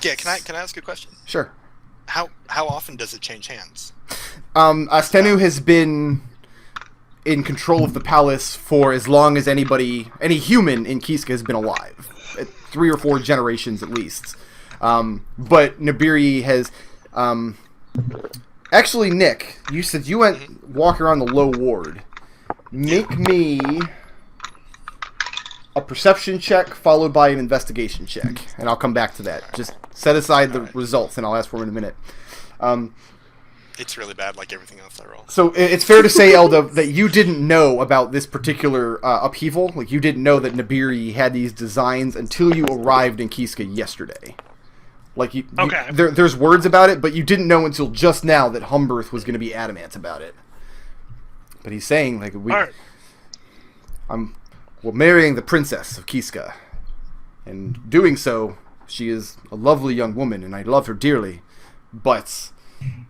Yeah, can I ask a question? Sure. How often does it change hands? Stenu has been in control of the palace for as long as any human in Qisca has been alive. 3 or 4 generations at least. But Nibiri has... actually, Nick, you said you went walk around the low ward. Make me a perception check followed by an investigation check. And I'll come back to that. Just set aside the results and I'll ask for them in a minute. It's really bad, like everything else I roll. So it's fair to say, Eldove, that you didn't know about this particular upheaval. Like, you didn't know that Nibiri had these designs until you arrived in Qisca yesterday. Like, there's words about it, but you didn't know until just now that Humberth was going to be adamant about it. But he's saying, like, we're marrying the princess of Qisca. And doing so, she is a lovely young woman, and I love her dearly. But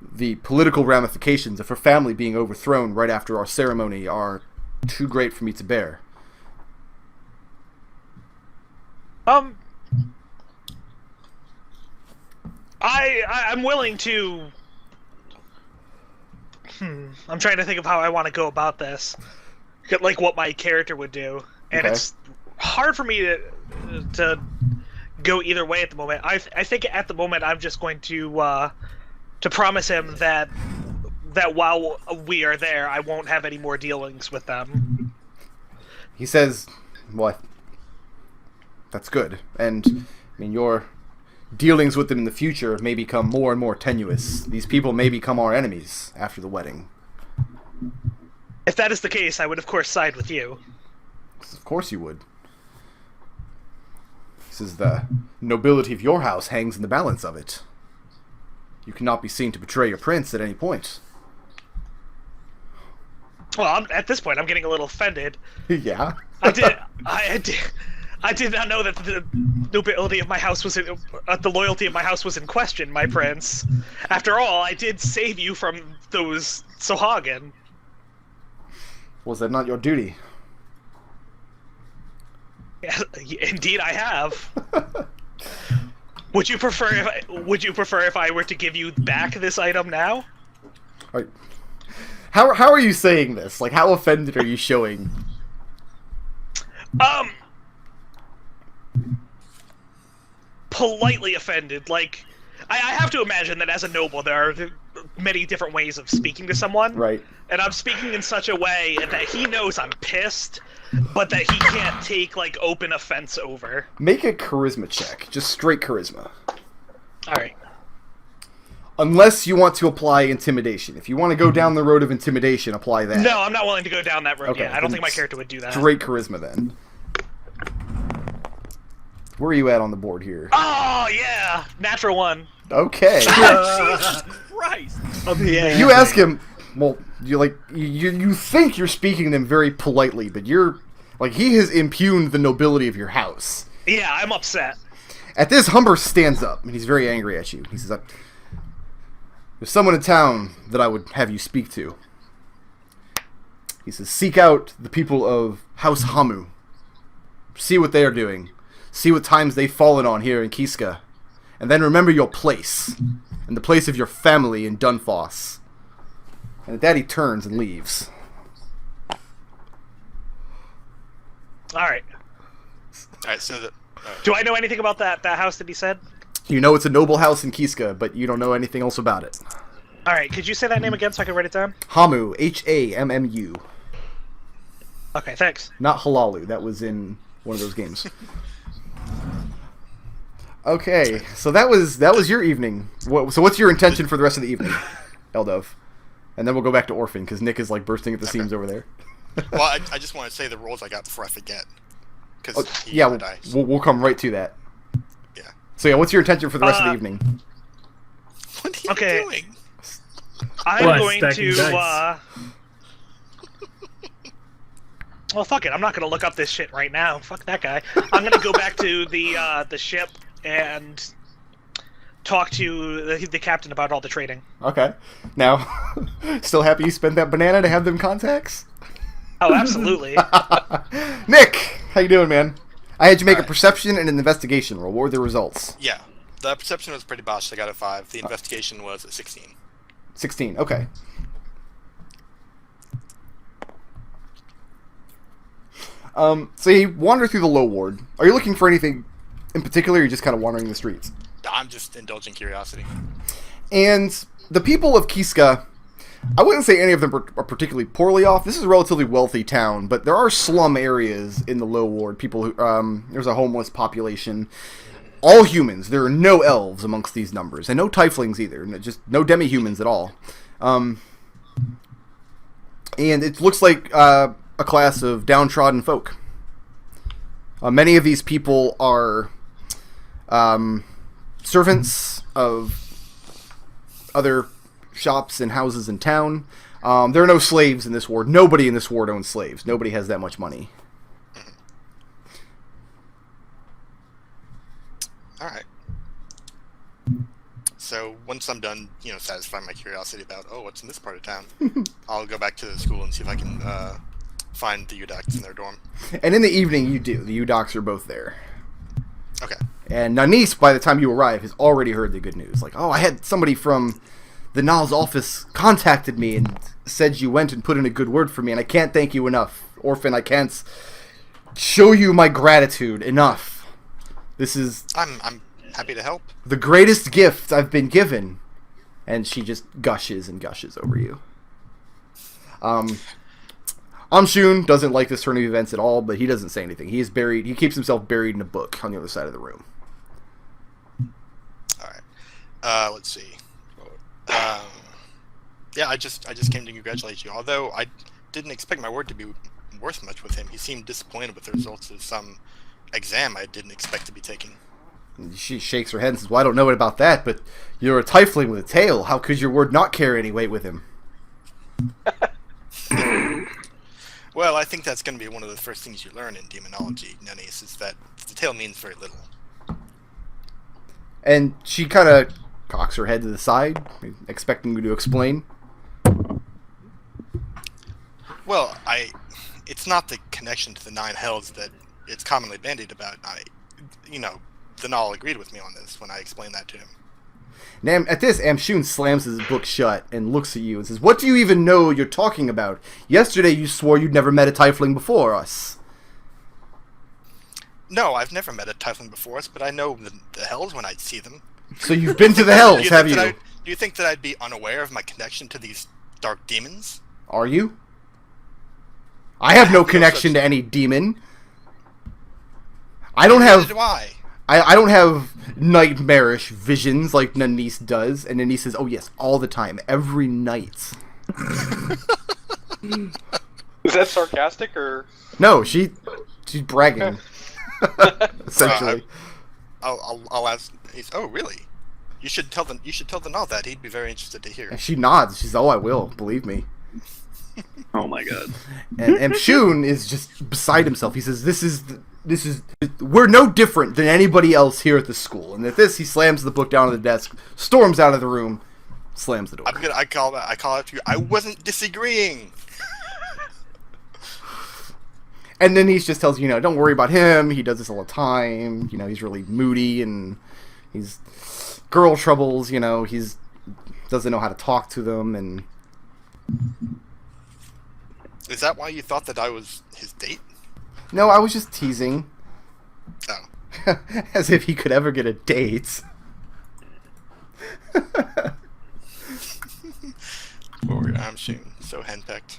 the political ramifications of her family being overthrown right after our ceremony are too great for me to bear. I'm willing to... I'm trying to think of how I want to go about this. Like, what my character would do. And it's hard for me to go either way at the moment. I think at the moment I'm just going to promise him that while we are there, I won't have any more dealings with them. He says, well, that's good. And, I mean, your dealings with them in the future may become more and more tenuous. These people may become our enemies after the wedding. If that is the case, I would of course side with you. Of course you would. This is the nobility of your house hangs in the balance of it. You cannot be seen to betray your prince at any point. Well, at this point, I'm getting a little offended. Yeah. I did not know that the nobility of my house was the loyalty of my house was in question, my prince. After all, I did save you from those Sohagan. Was that not your duty? Yeah, indeed, I have. Would you prefer if I were to give you back this item now? How are you saying this? Like, how offended are you showing? Politely offended. Like, I have to imagine that as a noble, there are many different ways of speaking to someone. Right. And I'm speaking in such a way that he knows I'm pissed, but that he can't take, like, open offense over. Make a charisma check. Just straight charisma. Alright. Unless you want to apply intimidation. If you want to go down the road of intimidation, apply that. No, I'm not willing to go down that road Okay, yet. I don't think my character would do that. Straight charisma, then. Where are you at on the board here? Oh, yeah! Natural 1. Okay. Jesus Christ! Yeah. You ask him, well, you think you're speaking to him very politely, but you're, like, he has impugned the nobility of your house. Yeah, I'm upset. At this, Humber stands up, and he's very angry at you. He says, there's someone in town that I would have you speak to. He says, seek out the people of House Hamu. See what they are doing. See what times they've fallen on here in Qisca. And then remember your place. And the place of your family in Dunfoss. And at that he turns and leaves. Alright. Alright, so do I know anything about that house that he said? You know it's a noble house in Qisca, but you don't know anything else about it. Alright, could you say that name again so I can write it down? Hamu, H-A-M-M-U. Okay, thanks. Not Halalu, that was in one of those games. Okay, so that was your evening. So what's your intention for the rest of the evening, Eldove? And then we'll go back to Orphan, because Nich is, like, bursting at the seams over there. Well, I just want to say the rolls I got before I forget. Because yeah, we'll come right to that. Yeah. So yeah, what's your intention for the rest of the evening? What are you doing? I'm going to, well, fuck it. I'm not going to look up this shit right now. Fuck that guy. I'm going to go back to the ship and talk to the captain about all the trading. Okay. Now, still happy you spent that banana to have them contacts? Oh, absolutely. Nick, how you doing, man? I had you make a perception and an investigation roll. What were the results? Yeah. The perception was pretty botched. I got a 5. The investigation was a 16. 16. Okay. So you wander through the low ward. Are you looking for anything in particular, or are you just kind of wandering the streets? I'm just indulging curiosity. And the people of Qisca, I wouldn't say any of them are particularly poorly off. This is a relatively wealthy town, but there are slum areas in the low ward. People who, there's a homeless population. All humans. There are no elves amongst these numbers, and no tieflings either. Just no demi-humans at all. And it looks like a class of downtrodden folk. Many of these people are servants of other shops and houses in town. There are no slaves in this ward. Nobody in this ward owns slaves. Nobody has that much money. Alright. So, once I'm done, satisfying my curiosity about, what's in this part of town, I'll go back to the school and see if I can find the Udocs in their dorm. And in the evening, you do. The Udocs are both there. Okay. And Nanis, by the time you arrive, has already heard the good news. Like, I had somebody from the Nal's office contacted me and said you went and put in a good word for me, and I can't thank you enough. Orphan, I can't show you my gratitude enough. This is... I'm happy to help. The greatest gift I've been given. And she just gushes and gushes over you. Amshun doesn't like this turn of events at all, but he doesn't say anything. He keeps himself buried in a book on the other side of the room. Alright. Let's see. Yeah, I just came to congratulate you. Although I didn't expect my word to be worth much with him. He seemed disappointed with the results of some exam I didn't expect to be taking. She shakes her head and says, well, I don't know about that, but you're a tiefling with a tail. How could your word not carry any weight with him? Well, I think that's going to be one of the first things you learn in demonology, Nanis, is that the tail means very little. And she kind of cocks her head to the side, expecting you to explain. Well, it's not the connection to the 9 hells that it's commonly bandied about. The Nodal agreed with me on this when I explained that to him. Now, at this, Amshun slams his book shut and looks at you and says, what do you even know you're talking about? Yesterday you swore you'd never met a tiefling before us. No, I've never met a tiefling before us, but I know the hells when I see them. So you've been to the hells, have you? Do you think that I'd be unaware of my connection to these dark demons? Are you? I have no connection to any demon. I don't have... Neither do I. I don't have nightmarish visions like Nanis does, and Nanis says, oh yes, all the time, every night. Is that sarcastic, or...? No, she's bragging. Essentially. I'll ask, oh really? You should tell the Nodal that. He'd be very interested to hear. And she nods. She's, oh, I will, believe me. Oh my god. And Shun is just beside himself. He says, this is we're no different than anybody else here at the school. And at this, he slams the book down on the desk, storms out of the room, slams the door. I call out to you. I wasn't disagreeing. And then he just tells you, don't worry about him. He does this all the time. He's really moody and he's girl troubles. He's doesn't know how to talk to them. And is that why you thought that I was his date? No, I was just teasing. Oh. As if he could ever get a date. Or I'm shooting so henpecked.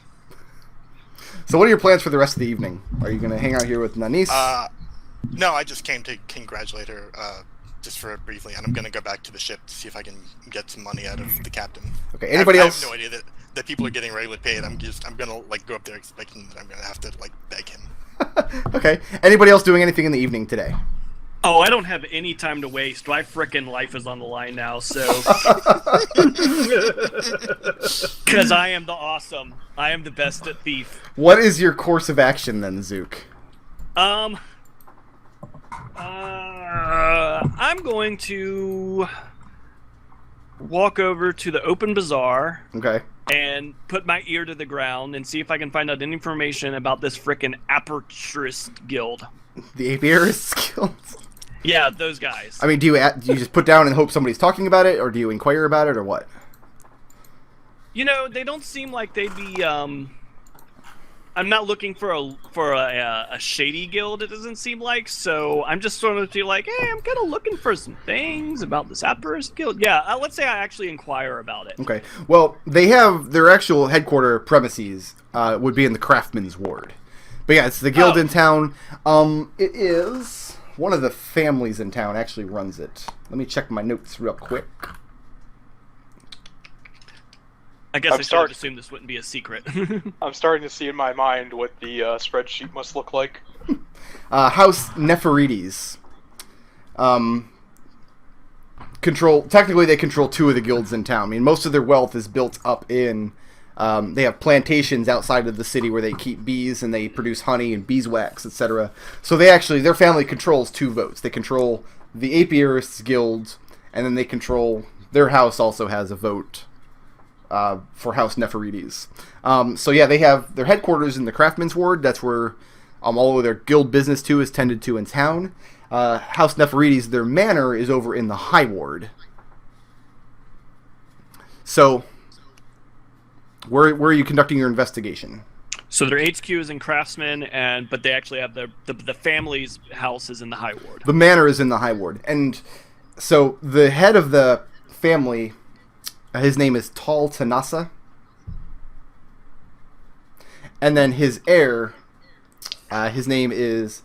So what are your plans for the rest of the evening? Are you going to hang out here with Nanis? No, I just came to congratulate her just for briefly, and I'm going to go back to the ship to see if I can get some money out of the captain. Okay, anybody else? I have no idea that people are getting regularly paid. I'm going to go up there expecting that I'm going to have to beg him. Okay. Anybody else doing anything in the evening today? Oh, I don't have any time to waste. My frickin' life is on the line now, so... Because I am the awesome. I am the best at thief. What is your course of action then, Zook? I'm going to walk over to the open bazaar. Okay. And put my ear to the ground and see if I can find out any information about this frickin' Aperturist Guild. The Apiarist Guild? Yeah, those guys. I mean, do you just put down and hope somebody's talking about it, or do you inquire about it, or what? You know, they don't seem like they'd be. I'm not looking for a shady guild. It doesn't seem like. So I'm just sort of feel like, hey, I'm kind of looking for some things about this Apparist guild. Yeah, let's say I actually inquire about it. Okay. Well, they have their actual headquarter premises would be in the Craftsman's Ward, but yeah, it's the guild in town. It is one of the families in town actually runs it. Let me check my notes real quick. I guess I should have assumed this wouldn't be a secret. I'm starting to see in my mind what the spreadsheet must look like. House Nepherides. Technically, they control 2 of the guilds in town. I mean, most of their wealth is built up in. They have plantations outside of the city where they keep bees and they produce honey and beeswax, etc. So their family controls 2 votes. They control the Apiarists Guild, and then they control their house also has a vote. For House Nepherides. So yeah, they have their headquarters in the Craftsman's Ward. That's where all of their guild business too is tended to in town. House Nepherides, their manor is over in the High Ward. So, where are you conducting your investigation? So their HQ is in Craftsman, but they actually have the family's house is in the High Ward. The manor is in the High Ward, and so the head of the family. His name is Tal Tanasa. And then his heir, his name is...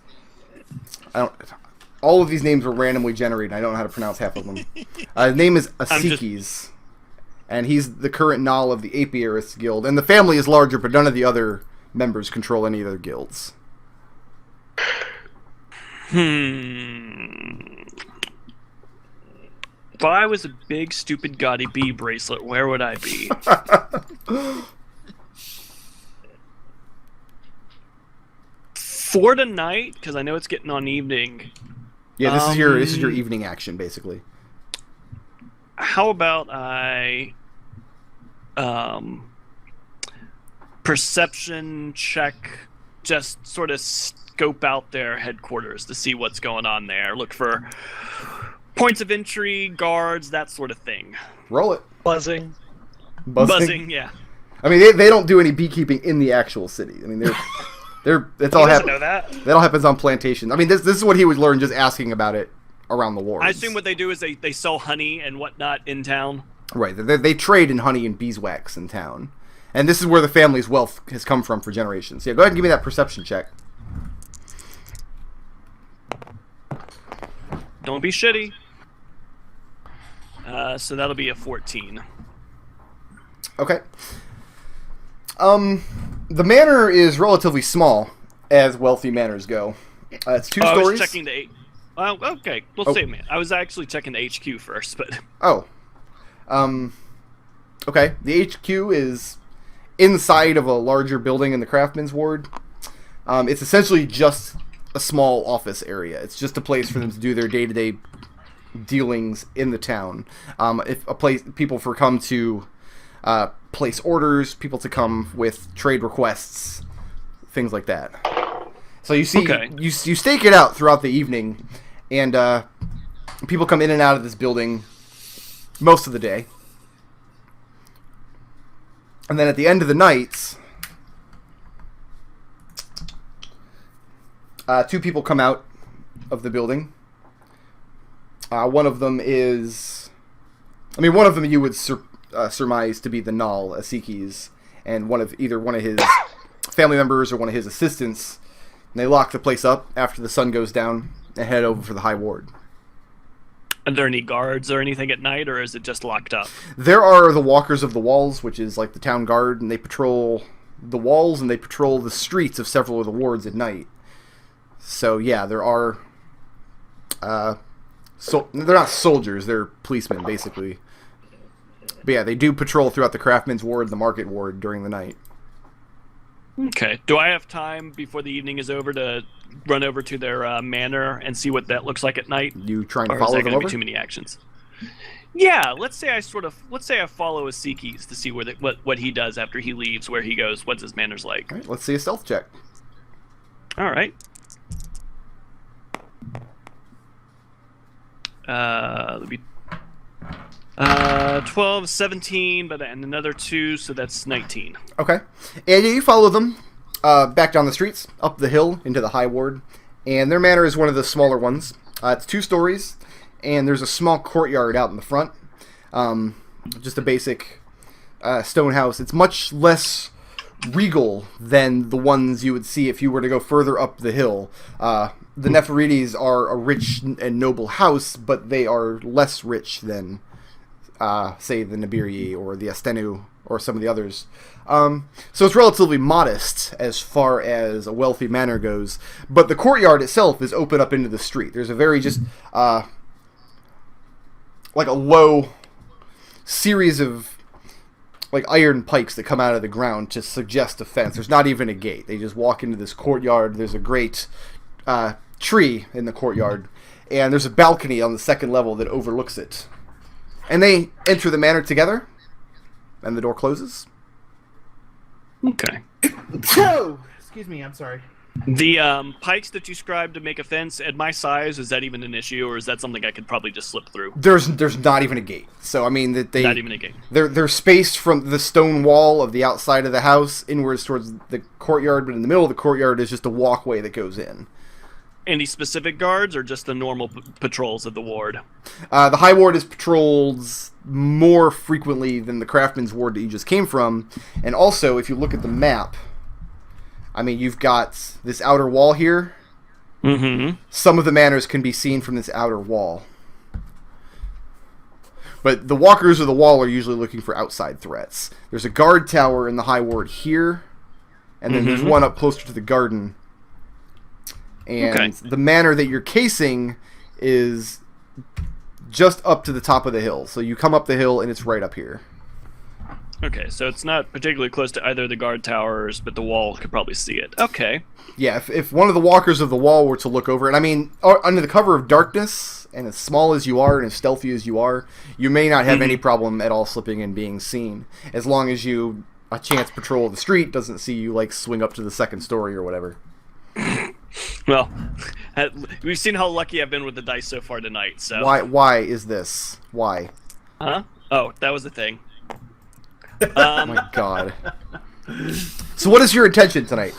all of these names were randomly generated. I don't know how to pronounce half of them. His name is Asikis. And he's the current Nodal of the Apiarists Guild. And the family is larger, but none of the other members control any other guilds. If I was a big, stupid, gaudy bee bracelet, where would I be? For tonight, because I know it's getting on evening. Yeah, this is your evening action, basically. How about I perception check, just sort of scope out their headquarters to see what's going on there. Look for points of entry, guards, that sort of thing. Roll it. Buzzing, yeah. I mean, they don't do any beekeeping in the actual city. I mean, it's all happens. That all happens on plantations. I mean, this is what he would learn just asking about it around the wards. I assume what they do is they sell honey and whatnot in town. Right. They trade in honey and beeswax in town, and this is where the family's wealth has come from for generations. Yeah, go ahead and give me that perception check. Don't be shitty. So that'll be a 14. Okay. The manor is relatively small, as wealthy manors go. It's 2 stories. I was checking the... Well, okay. We'll see, man. I was actually checking the HQ first, but... Oh. Okay. The HQ is inside of a larger building in the Craftsman's Ward. It's essentially just a small office area. It's just a place for them to do their day-to-day dealings in the town. People come to place orders, people to come with trade requests, things like that. So you see, you stake it out throughout the evening, and people come in and out of this building most of the day. And then at the end of the night, 2 people come out of the building. One of them you would surmise to be the Null, Asikis, and either one of his family members or one of his assistants. And they lock the place up after the sun goes down and head over for the High Ward. Are there any guards or anything at night, or is it just locked up? There are the Walkers of the Walls, which is like the town guard, and they patrol the walls and they patrol the streets of several of the wards at night. So yeah, there are... So they're not soldiers; they're policemen, basically. But yeah, they do patrol throughout the Craftsman's Ward, the Market Ward during the night. Okay. Do I have time before the evening is over to run over to their manor and see what that looks like at night? You trying to or follow is that them gonna over? Be too many actions. Yeah. Let's say I follow Asikis to see what he does after he leaves, where he goes, what's his manners like. All right, let's see a stealth check. All right. Let me. 12, 17, and another 2, so that's 19. Okay. And you follow them back down the streets, up the hill, into the High Ward. And their manor is one of the smaller ones. It's 2 stories, and there's a small courtyard out in the front. Just a basic stone house. It's much less regal than the ones you would see if you were to go further up the hill. The Nepherites are a rich and noble house, but they are less rich than, say, the Nibiri or the Astenu or some of the others. So it's relatively modest as far as a wealthy manor goes. But the courtyard itself is open up into the street. There's a very just, like a low series of like iron pikes that come out of the ground to suggest a fence. There's not even a gate. They just walk into this courtyard. There's a great tree in the courtyard, and there's a balcony on the second level that overlooks it. And they enter the manor together, and the door closes. Okay. Oh, excuse me, I'm sorry. The pikes that you scribed to make a fence at my size, is that even an issue, or is that something I could probably just slip through? There's not even a gate. So I mean that they Not even a gate. They're spaced from the stone wall of the outside of the house inwards towards the courtyard, but in the middle of the courtyard is just a walkway that goes in. Any specific guards, or just the normal patrols of the ward? The High Ward is patrolled more frequently than the Craftsman's Ward that you just came from, and also if you look at the map, I mean, you've got this outer wall here. Mm-hmm. Some of the manors can be seen from this outer wall. But the walkers of the wall are usually looking for outside threats. There's a guard tower in the High Ward here, and then there's one up closer to the garden. And the manor that you're casing is just up to the top of the hill. So you come up the hill, and it's right up here. Okay, so it's not particularly close to either of the guard towers, but the wall could probably see it. Okay. Yeah, if one of the walkers of the wall were to look over, and I mean, under the cover of darkness, and as small as you are and as stealthy as you are, you may not have any problem at all slipping and being seen, as long as you, a chance patrol of the street doesn't see you, like, swing up to the second story or whatever. Well, we've seen how lucky I've been with the dice so far tonight, so... Why is this? Why? Huh? Oh, that was the thing. Oh my god. So what is your intention tonight?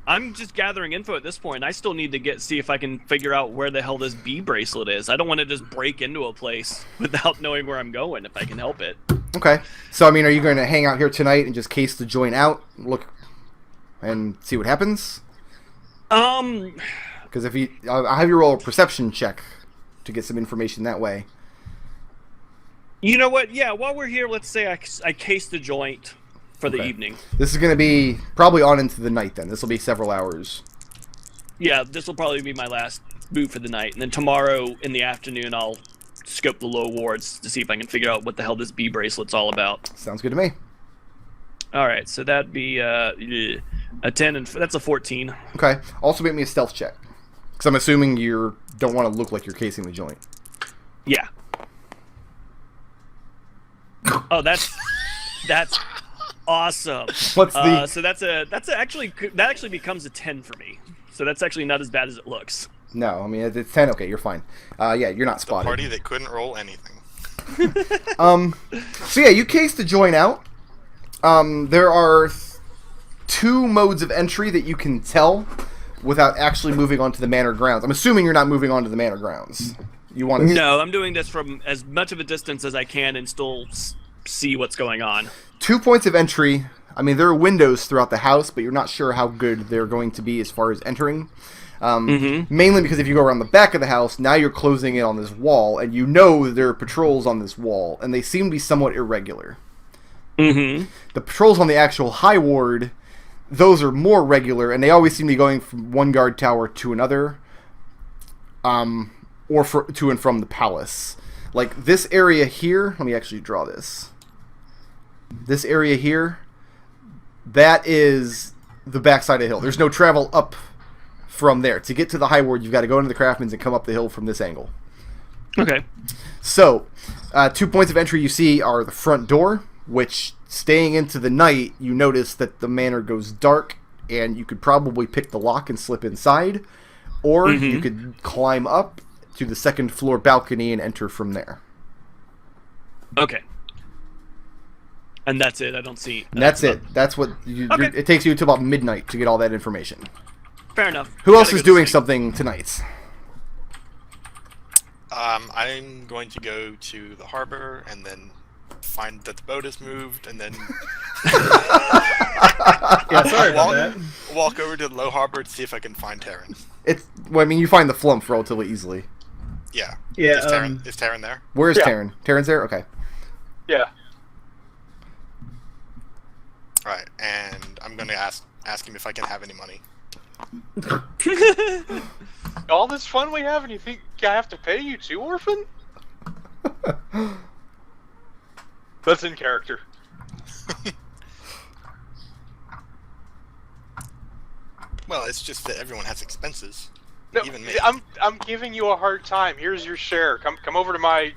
I'm just gathering info at this point. I still need to see if I can figure out where the hell this bee bracelet is. I don't want to just break into a place without knowing where I'm going, if I can help it. Okay. So, I mean, are you going to hang out here tonight and just case the joint out, look, and see what happens? Because if I'll have you roll a perception check to get some information that way. You know what? Yeah, while we're here, let's say I case the joint for the evening. This is going to be probably on into the night then. This will be several hours. Yeah, this will probably be my last move for the night. And then tomorrow in the afternoon, I'll scope the low wards to see if I can figure out what the hell this bee bracelet's all about. Sounds good to me. All right, so that'd be a 10, and that's a 14. Okay. Also make me a stealth check. Because I'm assuming you don't want to look like you're casing the joint. Yeah. Oh, that's awesome. What's the... So that actually becomes a 10 for me. So that's actually not as bad as it looks. No, I mean, it's 10. Okay, you're fine. Yeah, you're not spotted. The party that couldn't roll anything. So yeah, you case the joint out. There are 2 modes of entry that you can tell without actually moving onto the manor grounds. I'm assuming you're not moving onto the manor grounds. You want to... No, I'm doing this from as much of a distance as I can and still see what's going on. 2 points of entry. I mean, there are windows throughout the house, but you're not sure how good they're going to be as far as entering. Mainly because if you go around the back of the house, now you're closing in on this wall, and you know there are patrols on this wall, and they seem to be somewhat irregular. The patrols on the actual High Ward, those are more regular, and they always seem to be going from one guard tower to another, or to and from the palace. Like, this area here, let me actually draw this. This area here, that is the backside of the hill. There's no travel up from there. To get to the High Ward, you've got to go into the Craftsman's and come up the hill from this angle. Okay. So, 2 points of entry you see are the front door, which, staying into the night, you notice that the manor goes dark, and you could probably pick the lock and slip inside, or you could climb up to the second floor balcony and enter from there. Okay. And that's it. I don't see. And that's it. That's what Okay. it takes you until about midnight to get all that information. Fair enough. Who else Gotta is go to doing sleep. something tonight? I'm going to go to the harbor and then find that the boat has moved, and then Yeah, sorry about that. walk over to the low harbor to see if I can find Tarin. Well, I mean, you find the Flumph relatively easily. Yeah. Yeah, Is Tarin there? Where is Yeah. Tarin? Tarin's there? Okay. Yeah. Right, and I'm going to ask him if I can have any money. All this fun we have, and you think I have to pay you too, Orphan? That's in character. Well, it's just that everyone has expenses. No, Even me. I'm giving you a hard time. Here's your share. Come over to my.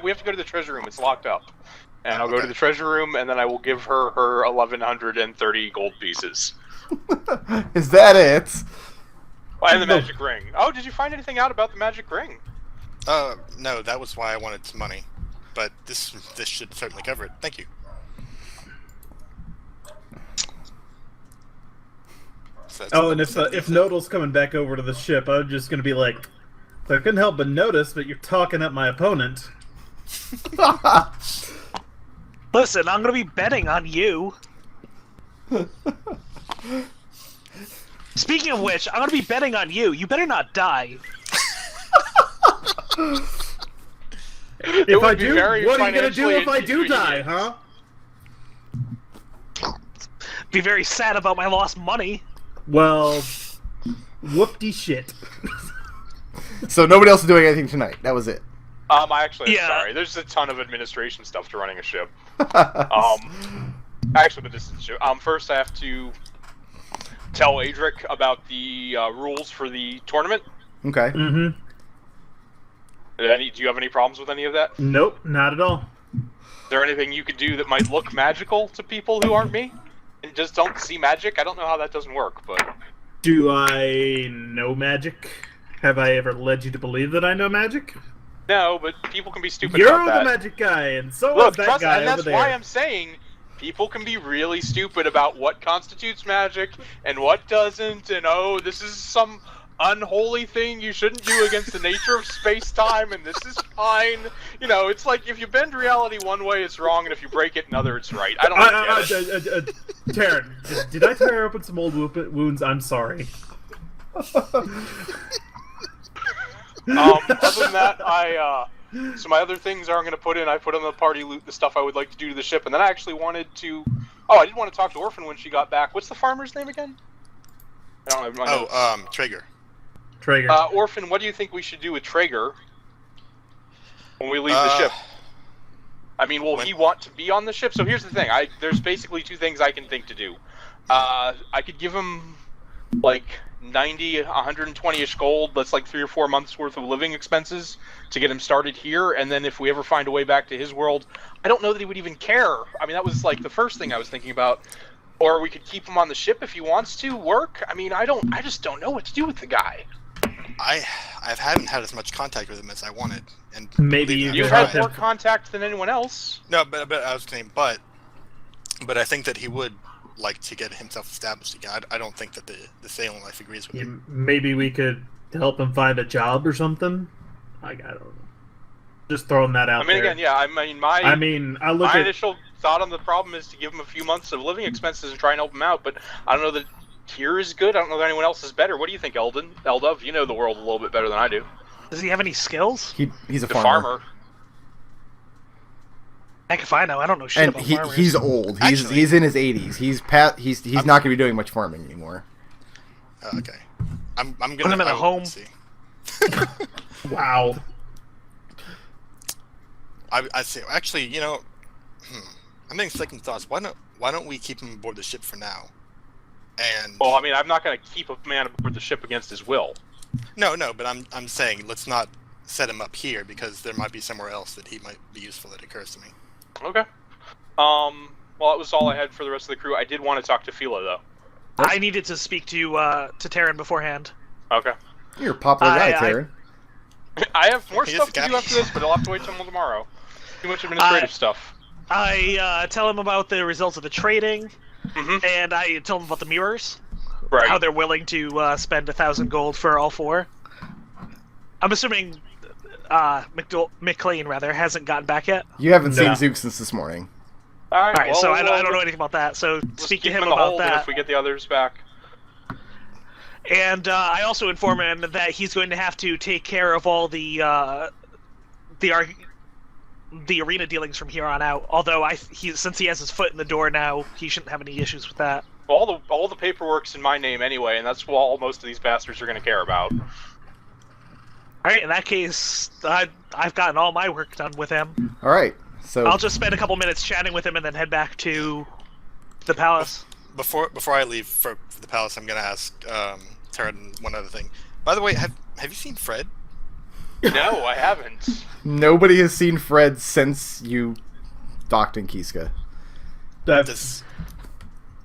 We have to go to the treasure room. It's locked up, and I'll go Okay. to the treasure room, and then I will give her 1,130 gold pieces Is that it? and the magic ring. Oh, did you find anything out about the magic ring? No, that was why I wanted some money. But this should certainly cover it. Thank you. So that's- Oh, and if Nodal's coming back over to the ship, I'm just gonna be like, so I couldn't help but notice, but you're talking at my opponent. Listen, I'm gonna be betting on you. Speaking of which, I'm gonna be betting on you. You better not die. If I would be do, very what are you gonna do financially if I do die, inconvenient. huh? Be very sad about my lost money. Well, whoop-de shit. So nobody else is doing anything tonight. That was it. I actually, Yeah. sorry. There's a ton of administration stuff to running a ship. Actually, but this is ship. First, I have to tell Adric about the rules for the tournament. Okay. Mm-hmm. Do you have any problems with any of that? Nope, not at all. Is there anything you could do that might look magical to people who aren't me? And just don't see magic? I don't know how that doesn't work, but... Do I know magic? Have I ever led you to believe that I know magic? No, but people can be stupid You're about the that. magic guy, and so Look, is that trust, guy and that's over there. why I'm saying people can be really stupid about what constitutes magic and what doesn't, and oh, this is some unholy thing you shouldn't do against the nature of space-time, and this is fine. You know, it's like if you bend reality one way, it's wrong, and if you break it another, it's right. I don't get it. Taryn, did I tear open some old wounds? I'm sorry. Other than that, so my other things I'm going to put in, I put on the party loot, the stuff I would like to do to the ship, and then I actually wanted to... Oh, I did want to talk to Orphan when she got back. What's the farmer's name again? I don't have my notes. Traeger. Traeger. Orphan, what do you think we should do with Traeger when we leave the ship? I mean, will he want to be on the ship? So here's the thing. There's basically two things I can think to do. I could give him, like, 90, 120-ish gold. That's like 3 or 4 months worth of living expenses to get him started here. And then if we ever find a way back to his world, I don't know that he would even care. I mean, that was, like, the first thing I was thinking about. Or we could keep him on the ship if he wants to work. I mean, I just don't know what to do with the guy. I haven't had as much contact with him as I wanted, and Maybe believe it or you You've not, could had help more him. contact than anyone else. No, but I was saying, but I think that he would like to get himself established again. I don't think that the Salem life agrees with him. Maybe we could help him find a job or something. I don't know. Just throwing that out I mean, there. again, yeah. I mean, I look my at initial thought on the problem is to give him a few months of living expenses and try and help him out. But I don't know that here is good. I don't know that anyone else is better. What do you think, Eldove? You know the world a little bit better than I do. Does he have any skills? He's a The farmer. farmer. Heck if I know. I don't know shit And about farmers. he's old. Actually- He's in his 80s. He's not going to be doing much farming anymore. Okay, I'm gonna Put him in a I will home. See. wow. I say actually, you know, I'm making second thoughts. Why don't we keep him aboard the ship for now? And Well, I mean, I'm not going to keep a man aboard the ship against his will. no, but I'm saying let's not set him up here because there might be somewhere else that he might be useful. That occurs to me. Okay. Well, that was all I had for the rest of the crew. I did want to talk to Fila, though. I needed to speak to Tarin beforehand. Okay. You're a popular guy, I- Tarin. I have more He is stuff the to do guy. after this, but I'll have to wait till tomorrow. Too much administrative stuff. I tell him about the results of the trading, Mm-hmm. and I tell him about the mirrors. Right. How they're willing to spend 1,000 gold for all 4. I'm assuming McClain rather hasn't gotten back yet. You haven't No. seen Zook since this morning. All right. All right, well, so I don't we'll know anything about that. So just speak to keep him in the about hold, and that. if we get the others back. And I also inform him that he's going to have to take care of all the arena dealings from here on out. Although since he has his foot in the door now, he shouldn't have any issues with that. All the paperwork's in my name anyway, and that's all most of these bastards are going to care about. All right, in that case, I've gotten all my work done with him. All right. So I'll just spend a couple minutes chatting with him and then head back to the palace. Before I leave for the palace, I'm gonna ask Tarin one other thing. By the way, have you seen Fred? No, I haven't. nobody has seen Fred since you docked in Qisca. This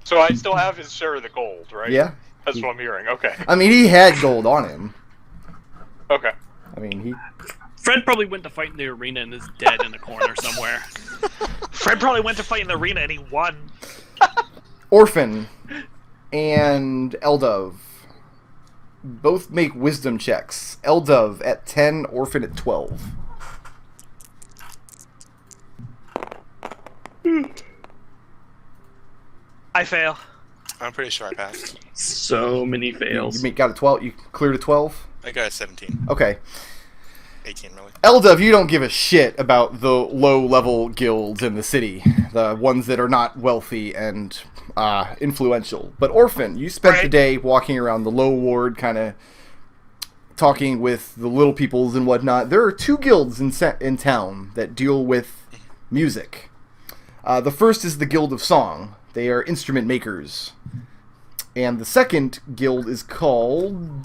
So I still have his share of the gold, right? Yeah. That's what I'm hearing. Okay. I mean, he had gold on him. Okay. I mean, he. Fred probably went to fight in the arena and is dead in a corner somewhere. Fred probably went to fight in the arena and he won. Orphan and Eldove both make wisdom checks. Eldove at 10, Orphan at 12. I fail. I'm pretty sure I passed. So many fails. Got a 12. You cleared a 12. I got a 17, Okay. 18 really. Eldove, you don't give a shit about the low-level guilds in the city, the ones that are not wealthy and influential. But Orphan, you spent the Right. day walking around the low ward, kind of talking with the little peoples and whatnot. There are 2 guilds in town that deal with music. The first is the Guild of Song. They are instrument makers. And the second guild is called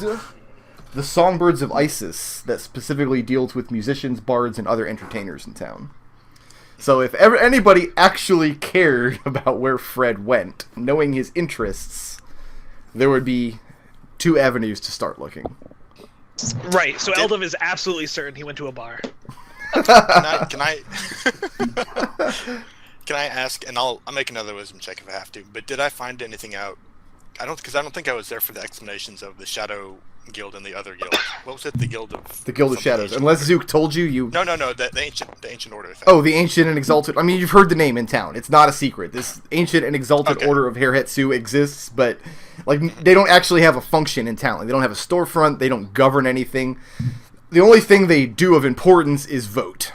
the Songbirds of Isis, that specifically deals with musicians, bards, and other entertainers in town. So if ever anybody actually cared about where Fred went, knowing his interests, there would be 2 avenues to start looking. Right, so Eldove is absolutely certain he went to a bar. Can I can I ask? And I'll make another wisdom check if I have to. But did I find anything out? I don't think I was there for the explanations of the Shadow Guild and the other guild. What was it? The Guild of The Guild of something Shadows. ancient. Unless Zook told you. No, the ancient order thing. Oh, the Ancient and Exalted. I mean, you've heard the name in town. It's not a secret. This Ancient and Exalted Okay. Order of Hairhetsu exists, but they don't actually have a function in town. Like, they don't have a storefront. They don't govern anything. The only thing they do of importance is vote.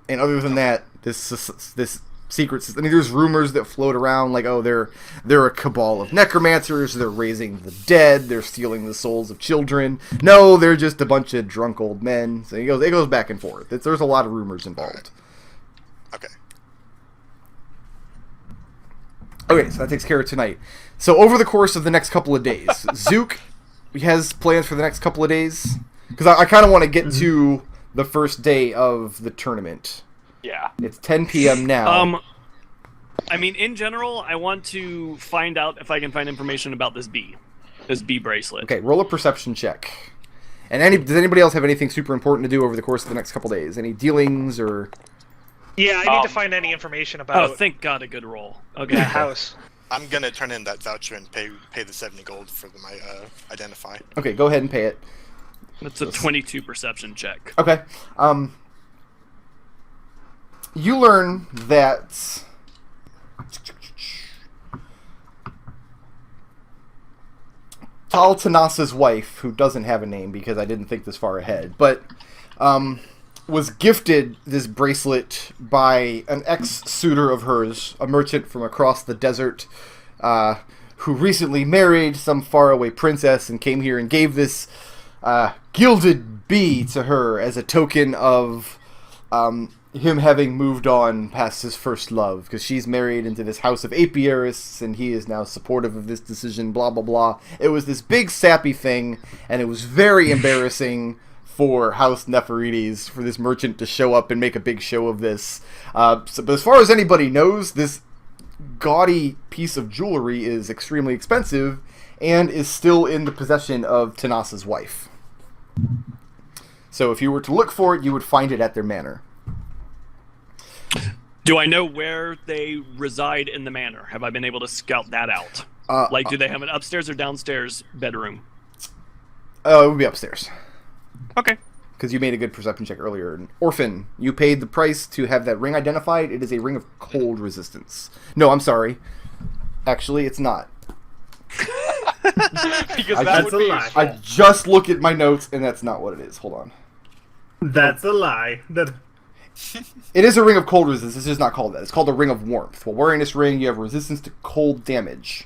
And other than that, this secret system. I mean, there's rumors that float around like, oh, they're a cabal of necromancers. They're raising the dead. They're stealing the souls of children. No, they're just a bunch of drunk old men. So it goes back and forth. There's a lot of rumors involved. Okay. Okay, so that takes care of tonight. So over the course of the next couple of days, Zook has plans for the next couple of days? Because I kind of want to get to the first day of the tournament. Yeah. It's 10 p.m. now. I mean, in general, I want to find out if I can find information about this bee bracelet. Okay, roll a perception check. And does anybody else have anything super important to do over the course of the next couple days? Any dealings or... Yeah, I need to find any information Oh, about thank God, a good roll. Okay. that house. I'm gonna turn in that voucher and pay the 70 gold for my identify. Okay, go ahead and pay it. That's a 22 perception check. Okay. You learn that Tal Tanasa's wife, who doesn't have a name because I didn't think this far ahead, but was gifted this bracelet by an ex-suitor of hers, a merchant from across the desert, who recently married some faraway princess and came here and gave this gilded bee to her as a token of him having moved on past his first love, because she's married into this house of apiarists and he is now supportive of this decision, blah blah blah. It was this big sappy thing, and it was very embarrassing for House Nepherites, for this merchant to show up and make a big show of this. But as far as anybody knows, this gaudy piece of jewelry is extremely expensive and is still in the possession of Tanasa's wife. So if you were to look for it, you would find it at their manor. Do I know where they reside in the manor? Have I been able to scout that out? Do they have an upstairs or downstairs bedroom? It would be upstairs. Okay. Because you made a good perception check earlier. Orphan, you paid the price to have that ring identified. It is a ring of cold resistance. No, I'm sorry. Actually, it's not. Because that's a lie. I just looked at my notes, and that's not what it is. Hold on. That's a lie. It is a ring of cold resistance. It's just not called that. It's called a ring of warmth. While wearing this ring, you have resistance to cold damage.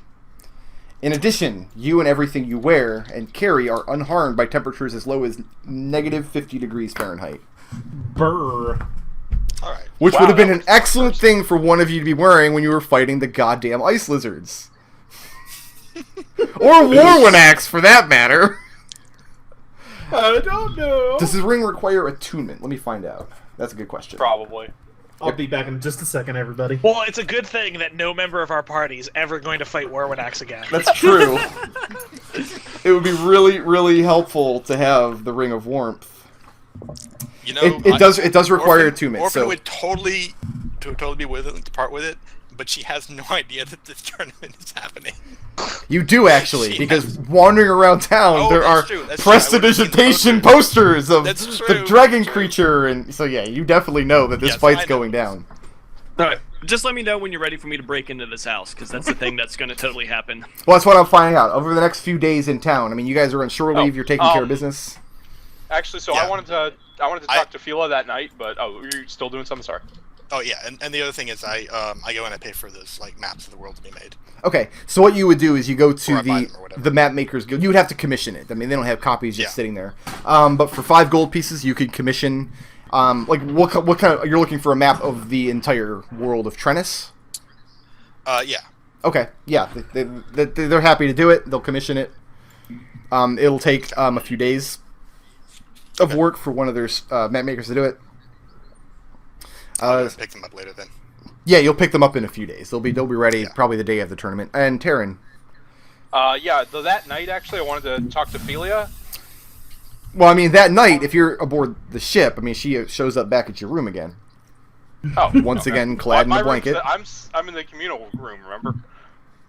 In addition, you and everything you wear and carry are unharmed by temperatures as low as negative 50 degrees Fahrenheit. Brr. Alright. Which would have been an excellent thing for one of you to be wearing when you were fighting the goddamn ice lizards. Or Warwanax, for that matter. I don't know. Does this ring require attunement? Let me find out. That's a good question. Probably. I'll be back in just a second, everybody. Well, it's a good thing that no member of our party is ever going to fight Warwanax again. That's true. It would be really, really helpful to have the ring of warmth. You know, It does require attunement. Orphan So would totally be with it, to part with it, but she has no idea that this tournament is happening. you do actually, because wandering around town, there are That's true. I would've seen the prestidigitation posters of the dragon creature, and so yeah, you definitely know that this Yes, fight's I know. going down. All right. Just let me know when you're ready for me to break into this house, because that's the thing that's going to totally happen. Well, that's what I'm finding out over the next few days in town. I mean, you guys are on shore leave. You're taking care of business. Actually, so Yeah. I wanted to talk to Fila that night, but were you still doing something? Sorry. Oh yeah, and the other thing is I go and I pay for those like maps of the world to be made. Okay, so what you would do is you go to Or I buy them or whatever. the map makers guild. You would have to commission it. I mean, they don't have copies just Yeah. sitting there. But for 5 gold pieces, you could commission. Like what kind of, you're looking for a map of the entire world of Trennis? Yeah. Okay, yeah, they're happy to do it. They'll commission it. It'll take a few days of work for one of their map makers to do it. I'll pick them up later then. Yeah, you'll pick them up in a few days. They'll be ready probably the day of the tournament. And Tarin. That night actually, I wanted to talk to Philia. Well, I mean, that night, if you're aboard the ship, I mean, she shows up back at your room again. Oh, Once again, clad in my a blanket. I'm in the communal room. Remember?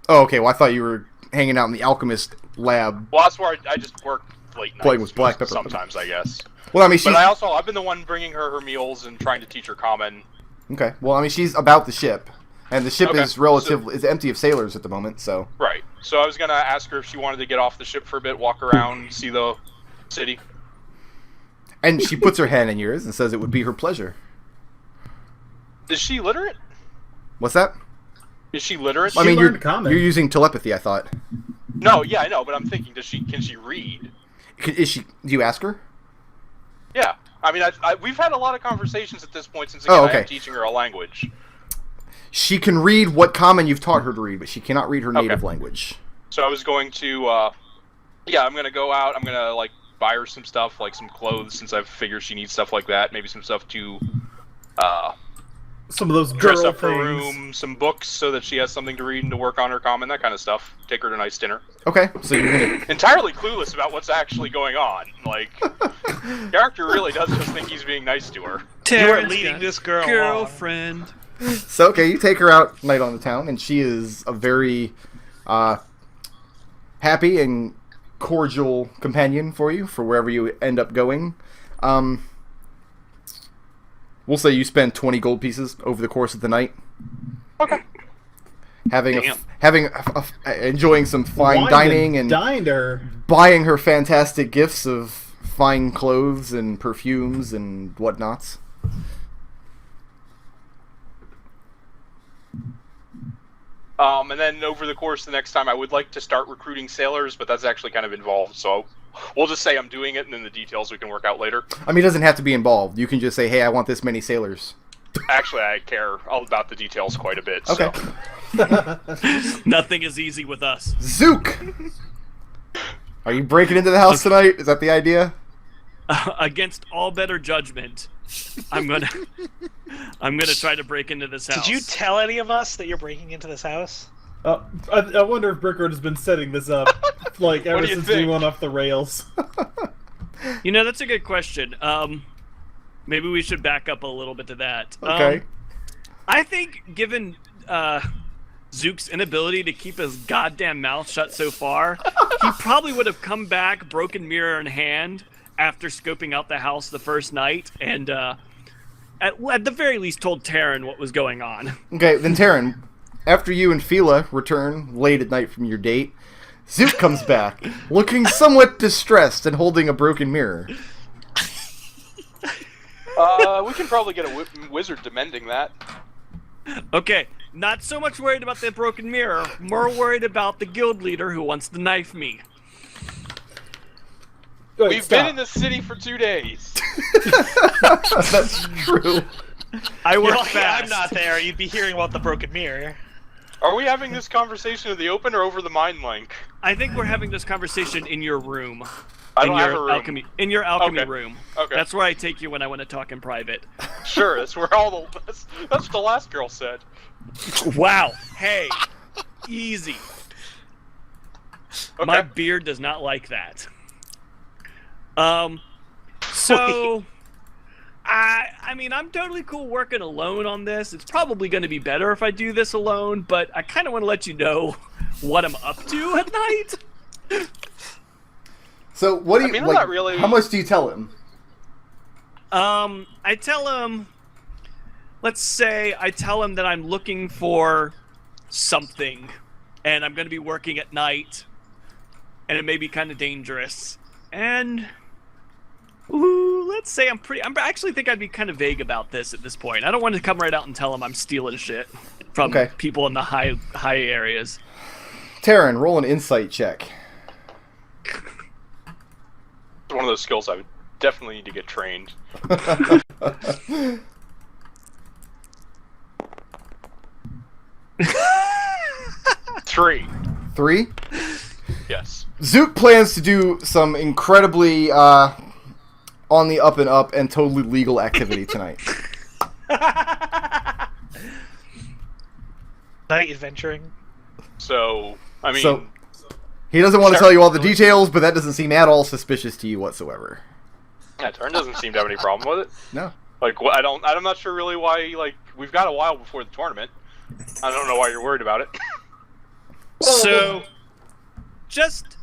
Oh, okay. Well, I thought you were hanging out in the alchemist lab. Well, that's where I just work late nights. Playing with black pepper. Sometimes, I guess. Well, I mean, she's... But I've been the one bringing her meals and trying to teach her common. Okay. Well, I mean, she's about the ship. And the ship Okay, is relatively... is empty of sailors at the moment, so... Right. So I was going to ask her if she wanted to get off the ship for a bit, walk around, see the city. And she puts her hand in yours and says it would be her pleasure. Is she literate? What's that? Is she literate? I mean, learned common. you're using telepathy, I thought. No, yeah, I know, but I'm thinking, can she read? Is she... Do you ask her? Yeah. I mean, we've had a lot of conversations at this point since Oh, again, okay. I'm teaching her a language. She can read what common you've taught her to read, but she cannot read her native language. So I was going to, I'm going to go out. I'm going to, like, buy her some stuff, like some clothes, since I figure she needs stuff like that. Maybe some stuff to, Some of those dress girl up her things. room, some books so that she has something to read and to work on her common, that kind of stuff. Take her to a nice dinner. Okay, so you're gonna... Entirely clueless about what's actually going on. Like, character really does just think he's being nice to her. You are leading this girl on. girlfriend. So, okay, you take her out night on the town, and she is a very happy and cordial companion for you, for wherever you end up going. We'll say you spend 20 gold pieces over the course of the night. Okay. Enjoying some fine Wine dining and dined her. buying her fantastic gifts of fine clothes and perfumes and whatnots. And then over the course of the next time, I would like to start recruiting sailors, but that's actually kind of involved, so we'll just say I'm doing it, and then the details we can work out later. I mean, it doesn't have to be involved. You can just say, hey, I want this many sailors. Actually, I care all about the details quite a bit, Okay. so... Nothing is easy with us. Zook! Are you breaking into the house tonight? Is that the idea? Against all better judgment, I'm gonna try to break into this house. Did you tell any of us that you're breaking into this house? I wonder if Brickard has been setting this up, like, ever do you since think? we went off the rails. You know, that's a good question. Maybe we should back up a little bit to that. Okay. I think, given Zook's inability to keep his goddamn mouth shut so far, he probably would have come back, broken mirror in hand, after scoping out the house the first night, and at the very least told Tarin what was going on. Okay, then Tarin, after you and Fila return late at night from your date, Zook comes back, looking somewhat distressed and holding a broken mirror. We can probably get a wizard to mending that. Okay, not so much worried about the broken mirror, more worried about the guild leader who wants to knife me. Wait, We've stop. been in the city for 2 days. That's true. I work Well, fast. I'm not there. You'd be hearing about the broken mirror. Are we having this conversation in the open or over the mind link? I think we're having this conversation in your room. I don't have a room. In your alchemy Okay. room. Okay. That's where I take you when I want to talk in private. Sure, that's where all the that's what the last girl said. Wow. Hey. Easy. Okay. My beard does not like that. So I mean, I'm totally cool working alone on this. It's probably going to be better if I do this alone, but I kind of want to let you know what I'm up to at night. So what do you? I mean, I'm like, not really- How much do you tell him? I tell him, let's say I tell him that I'm looking for something, and I'm going to be working at night, and it may be kind of dangerous, and let's say I actually think I'd be kind of vague about this at this point. I don't want to come right out and tell him I'm stealing shit from Okay. people in the high areas. Tarin, roll an insight check. It's one of those skills I would definitely need to get trained. 3. 3. Yes. Zook plans to do some incredibly on the up and up and totally legal activity tonight. Night adventuring. So, I mean, So he doesn't want to tell you all the details, but that doesn't seem at all suspicious to you whatsoever. yeah, Tarin doesn't seem to have any problem with it. No. Like, I'm not sure really why. Like, we've got a while before the tournament. I don't know why you're worried about it. So, just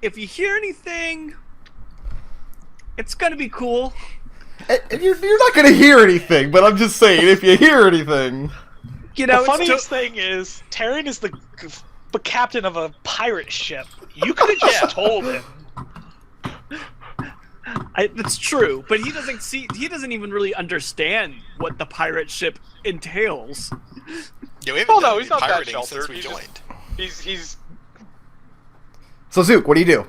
if you hear anything, it's gonna be cool. And you're not going to hear anything, but I'm just saying, if you hear anything... You know, The it's funniest thing is, Tarin is the captain of a pirate ship. You could have just told him. That's true, but he doesn't even really understand what the pirate ship entails. Yeah, we haven't Oh, done no, any he's not that pirating sheltered. since we He's just- joined. He's So Zook, what do you do?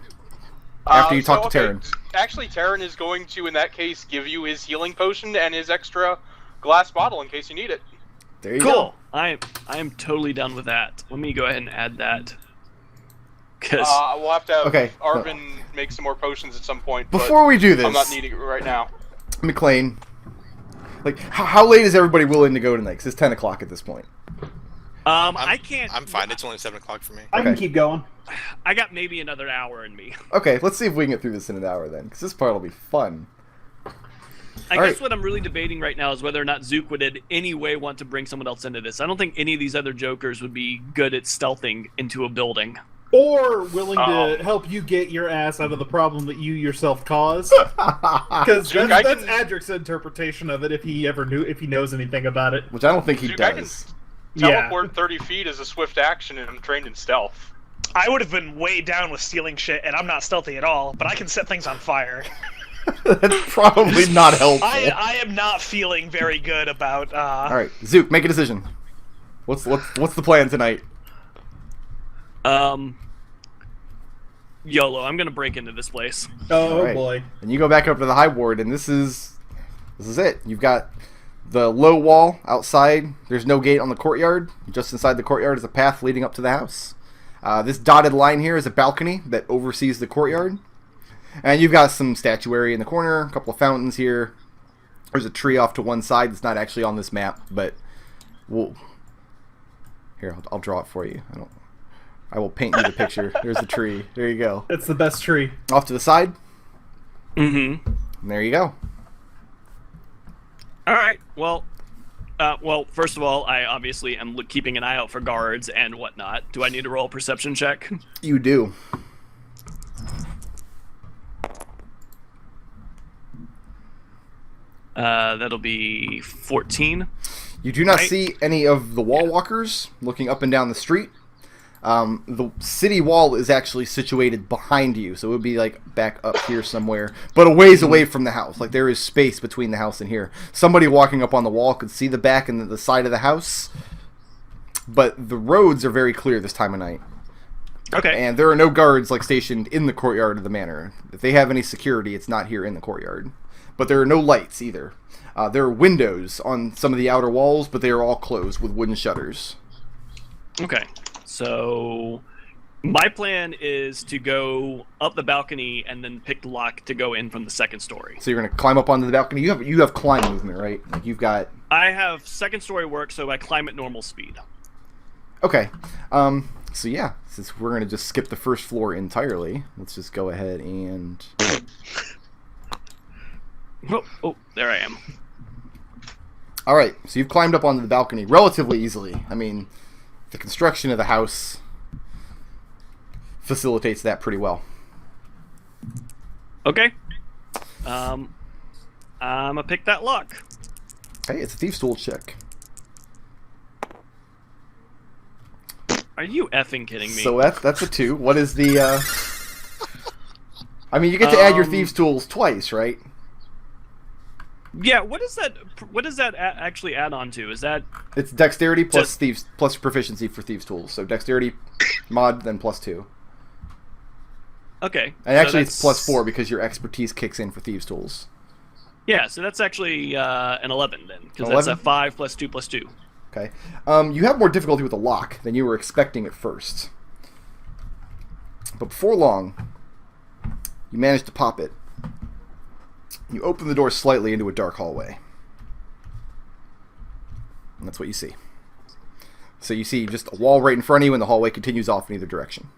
After you talk to okay, Tarin. Actually, Tarin is going to, in that case, give you his healing potion and his extra glass bottle in case you need it. There you Cool. go. I am totally done with that. Let me go ahead and add that. Cause We'll have to have Okay. Arvin make some more potions at some point. Before we do but this, I'm not needing it right now. McClain, like, how late is everybody willing to go tonight? Because it's 10 o'clock at this point. I can't. I'm fine. It's only 7 o'clock for me. I can Okay. keep going. I got maybe another hour in me. Okay, let's see if we can get through this in an hour then, because this part will be fun. I All guess right. what I'm really debating right now is whether or not Zook would in any way want to bring someone else into this. I don't think any of these other jokers would be good at stealthing into a building. Or willing Oh. to help you get your ass out of the problem that you yourself caused. Because Dude, that's, I that's can- Adric's interpretation of it. If he knows anything about it. Which I don't think he Dude, I can does. teleport 30 feet as a swift action, and I'm trained in stealth. I would have been way down with stealing shit, and I'm not stealthy at all, but I can set things on fire. That's probably not helpful. I am not feeling very good about, All right, Zook, make a decision. What's the plan tonight? YOLO, I'm gonna break into this place. Oh All right. boy. And you go back up to the high ward, and this is it. You've got the low wall outside. There's no gate on the courtyard. Just inside the courtyard is a path leading up to the house. This dotted line here is a balcony that oversees the courtyard. And you've got some statuary in the corner, a couple of fountains here. There's a tree off to one side that's not actually on this map, but here, I'll draw it for you. I will paint you the picture. There's the tree. There you go. It's the best tree. Off to the side, Mm-hmm. And there you go. All right. Well, first of all, I obviously am keeping an eye out for guards and whatnot. Do I need to roll a perception check? You do. That'll be 14. You do not Right. see any of the wall walkers looking up and down the street. The city wall is actually situated behind you, so it would be like back up here somewhere, but a ways away from the house. Like there is space between the house and here. Somebody walking up on the wall could see the back and the side of the house, but the roads are very clear this time of night. Okay. And there are no guards like stationed in the courtyard of the manor. If they have any security, it's not here in the courtyard. But there are no lights either. There are windows on some of the outer walls, but they are all closed with wooden shutters. Okay. So my plan is to go up the balcony and then pick the lock to go in from the second story. So you're going to climb up onto the balcony. You have climb movement, right? Like you've got... I have second story work, so I climb at normal speed. Okay. So yeah, since we're going to just skip the first floor entirely, let's just go ahead and... Oh, there I am. All right, so you've climbed up onto the balcony relatively easily. I mean, the construction of the house facilitates that pretty well. Okay. I'm gonna pick that lock. Okay, it's a Thieves' Tool check. Are you effing kidding me? So that's a 2. What is the... I mean, you get to add your Thieves' Tools twice, right? Yeah, what is that? What does that actually add on to? Is that It's Dexterity plus Just- Thieves plus Proficiency for Thieves' Tools. So Dexterity mod, then +2. okay? And actually so it's that's- +4 because your expertise kicks in for Thieves' Tools. Yeah, so that's actually an 11 then, because 11? that's a 5 plus 2 plus 2. Okay. You have more difficulty with the lock than you were expecting at first. But before long, you manage to pop it. You open the door slightly into a dark hallway. And that's what you see. So you see just a wall right in front of you, and the hallway continues off in either direction.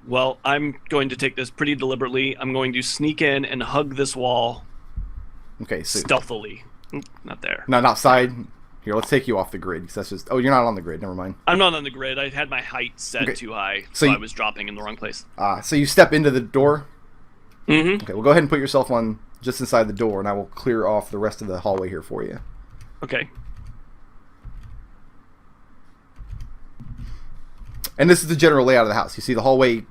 Well, I'm going to take this pretty deliberately. I'm going to sneak in and hug this wall Okay, so... stealthily. Oop, not there. Not outside. Here, let's take you off the grid. 'Cause that's just... Oh, you're not on the grid. Never mind. I'm not on the grid. I had my height set Okay. too high, So so you- I was dropping in the wrong place. So you step into the door. Mm-hmm. Okay, well, go ahead and put yourself on just inside the door, and I will clear off the rest of the hallway here for you. Okay. And this is the general layout of the house. You see the hallway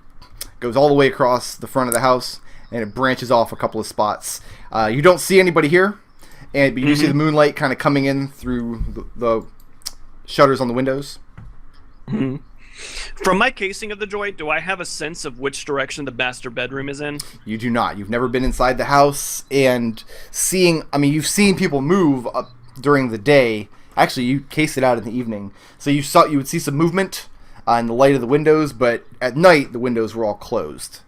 goes all the way across the front of the house, and it branches off a couple of spots. You don't see anybody here, but you do see the moonlight kind of coming in through the shutters on the windows. Mm-hmm. From my casing of the joint, do I have a sense of which direction the master bedroom is in? You do not. You've never been inside the house, and you've seen people move up during the day. Actually, you cased it out in the evening, so you would see some movement in the light of the windows, but at night the windows were all closed,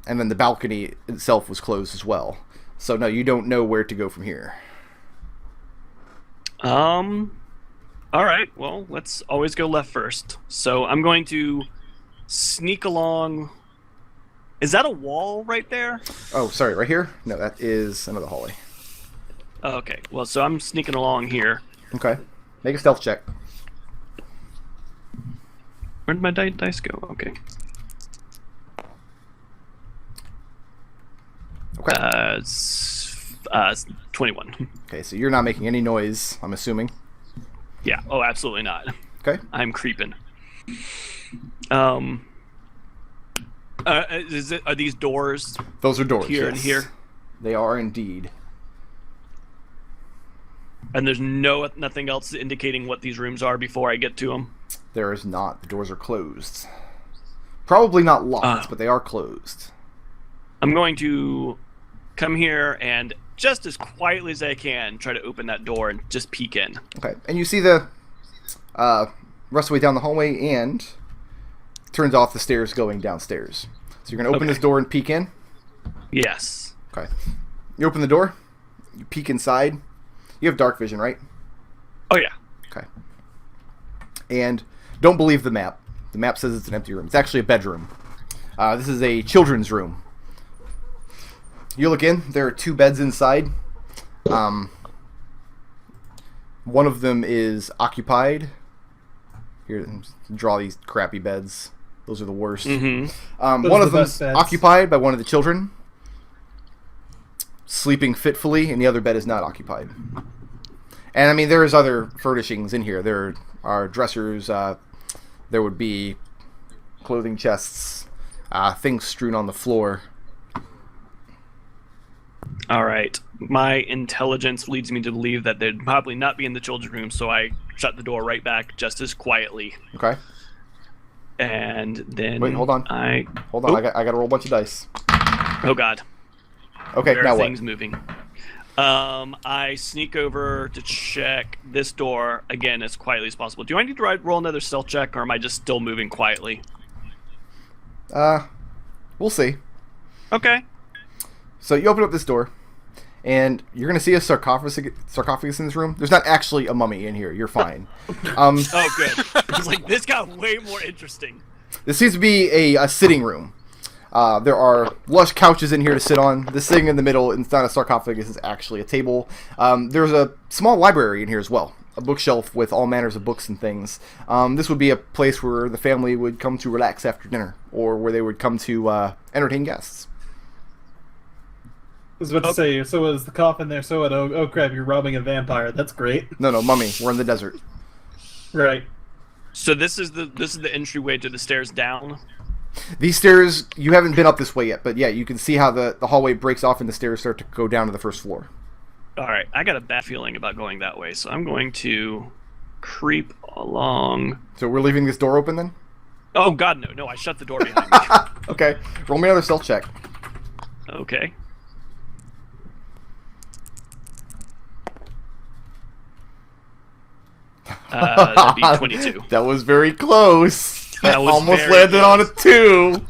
and then the balcony itself was closed as well. So no, you don't know where to go from here. All right. Well, let's always go left first. So I'm going to sneak along. Is that a wall right there? Oh, sorry, right here? No, that is another hallway. Oh, okay. Well, so I'm sneaking along here. Okay, make a stealth check. Where'd my dice go? Okay. Okay. 21. Okay, so you're not making any noise, I'm assuming. Yeah. Oh, absolutely not. Okay. I'm creeping. Are these doors Those are doors. here and yes. here? They are indeed. And there's nothing else indicating what these rooms are before I get to them? There is not. The doors are closed. Probably not locked, but they are closed. I'm going to come here and just as quietly as I can try to open that door and just peek in. Okay, and you see the rest of the way down the hallway and turns off the stairs going downstairs. So you're going to open Okay. this door and peek in? Yes. Okay. You open the door, you peek inside. You have dark vision, right? Oh, yeah. Okay. And don't believe the map. The map says it's an empty room. It's actually a bedroom. This is a children's room. You look in. There are 2 beds inside. One of them is occupied. Here, draw these crappy beds. Those are the worst. Mm-hmm. One of them's occupied by one of the children, sleeping fitfully, and the other bed is not occupied. And I mean, there is other furnishings in here. There are dressers. There would be clothing chests, things strewn on the floor. All right. My intelligence leads me to believe that they'd probably not be in the children's room, so I shut the door right back just as quietly. Okay. And then wait, hold on. Hold on. Oh. I got to roll a bunch of dice. Oh God. Okay, There now are what? things moving. I sneak over to check this door again as quietly as possible. Do I need to roll another stealth check, or am I just still moving quietly? We'll see. Okay. So you open up this door, and you're going to see a sarcophagus in this room. There's not actually a mummy in here. You're fine. Oh, good. It's like, this got way more interesting. This seems to be a sitting room. There are lush couches in here to sit on. This thing in the middle, it's not a sarcophagus, it's actually a table. There's a small library in here as well. A bookshelf with all manners of books and things. This would be a place where the family would come to relax after dinner, or where they would come to entertain guests. I was about to say, so is the coffin there, so oh crap, you're robbing a vampire. That's great. No, mummy. We're in the desert. Right. So this is the entryway to the stairs down. These stairs, you haven't been up this way yet, but yeah, you can see how the hallway breaks off and the stairs start to go down to the first floor. All right, I got a bad feeling about going that way, so I'm going to creep along. So we're leaving this door open then? Oh God, no! I shut the door behind me. Okay, roll me another stealth check. Okay. That'd be 22. That was very close. That was almost very landed on a close.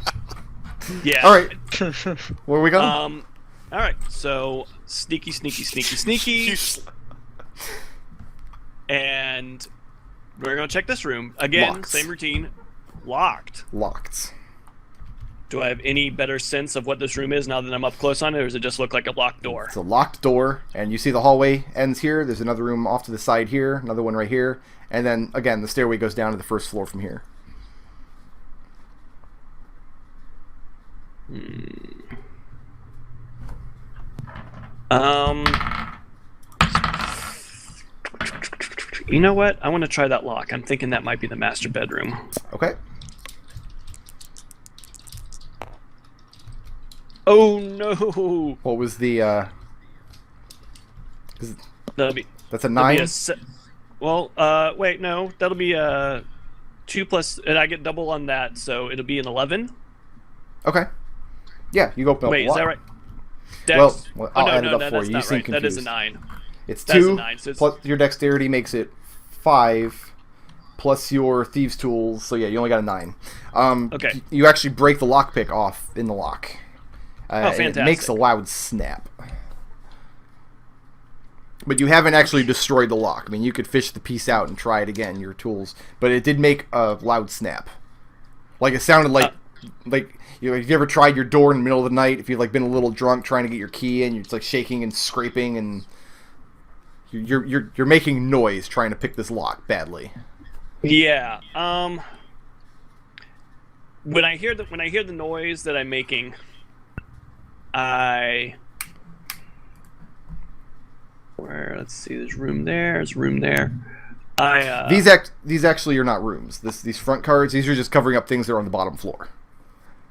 2. Yeah. All right. Where are we going? All right. So sneaky, and we're gonna check this room again. Locked. Same routine. Locked. Locked. Do I have any better sense of what this room is now that I'm up close on it, or does it just look like a locked door? It's a locked door, and you see the hallway ends here. There's another room off to the side here, another one right here, and then again the stairway goes down to the first floor from here. You know what? I want to try that lock. I'm thinking that might be the master bedroom. Okay. Oh no! What was the? That'll be. That's a That'll be 9. Well, wait, no. That'll be 2 plus, and I get double on that, so it'll be an 11. Okay. Yeah, you go open up. Wait, the is that lock. right? Dex? Well, oh, I'll no, add it no, up for that's you. not You seem right. That is a confused. 9. It's That's a 2 9, so it's- plus your dexterity makes it 5 plus your thieves' tools. So yeah, you only got a 9. Okay. You actually break the lockpick off in the lock. Oh, and fantastic. it makes a loud snap. But you haven't actually destroyed the lock. I mean, you could fish the piece out and try it again, your tools. But it did make a loud snap. Like it sounded like you know, have you ever tried your door in the middle of the night? If you've like been a little drunk trying to get your key in, it's like shaking and scraping, and you're making noise trying to pick this lock badly. Yeah. When I hear the noise that I'm making, let's see, there's room there. These actually are not rooms. These front cards, these are just covering up things that are on the bottom floor.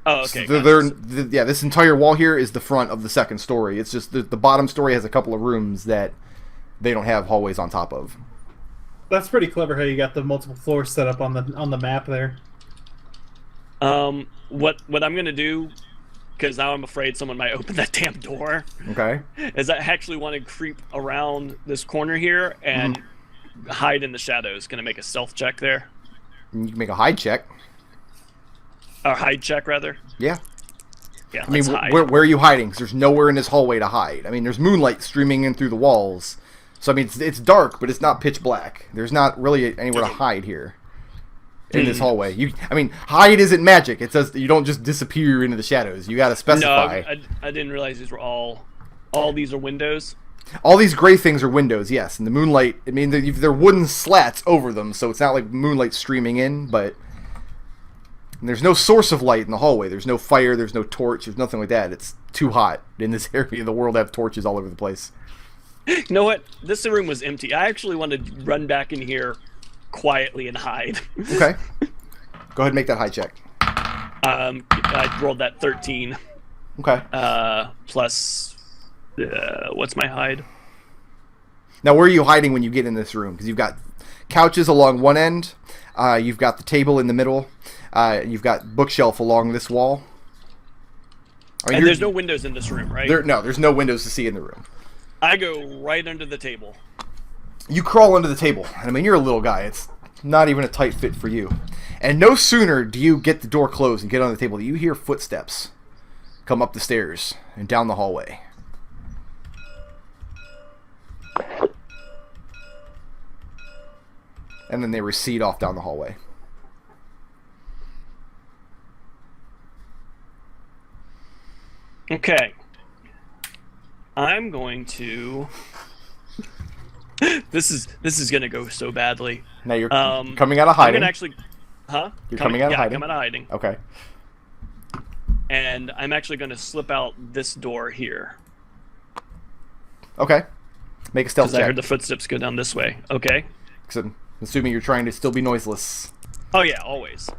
Oh, okay. So this entire wall here is the front of the second story. It's just the bottom story has a couple of rooms that they don't have hallways on top of. That's pretty clever how you got the multiple floors set up on the map there. What I'm gonna do, because now I'm afraid someone might open that damn door. Okay. Is I actually want to creep around this corner here and hide in the shadows. Gonna make a stealth check there. You can make a hide check. Or hide check, rather. Yeah. Yeah, I mean, let's hide. where are you hiding? 'Cause there's nowhere in this hallway to hide. I mean, there's moonlight streaming in through the walls. So, I mean, it's dark, but it's not pitch black. There's not really anywhere to hide here. in this hallway. I mean, hide isn't magic. It says you don't just disappear into the shadows. You got to specify. No, I didn't realize these were all these are windows. All these gray things are windows, yes. And the moonlight, I mean, they're wooden slats over them, so it's not like moonlight streaming in, but there's no source of light in the hallway. There's no fire, there's no torch, there's nothing like that. It's too hot in this area of the world to have torches all over the place. You know what? This room was empty. I actually wanted to run back in here quietly and hide. Okay. Go ahead and make that hide check. I rolled that 13. Okay. Plus, what's my hide? Now, where are you hiding when you get in this room? Because you've got couches along one end, you've got the table in the middle, you've got bookshelf along this wall. And there's no windows in this room, right? No, there's no windows to see in the room. I go right under the table. You crawl under the table. I mean, you're a little guy. It's not even a tight fit for you. And no sooner do you get the door closed and get on the table, you hear footsteps come up the stairs and down the hallway. And then they recede off down the hallway. Okay. I'm going to... This is gonna go so badly. Now you're coming out of hiding. I'm gonna actually... Huh? You're coming out of hiding? I'm out of hiding. Okay. And I'm actually gonna slip out this door here. Okay. Make a stealth Because check. I heard the footsteps go down this way. Okay. So I'm assuming you're trying to still be noiseless. Oh yeah, always.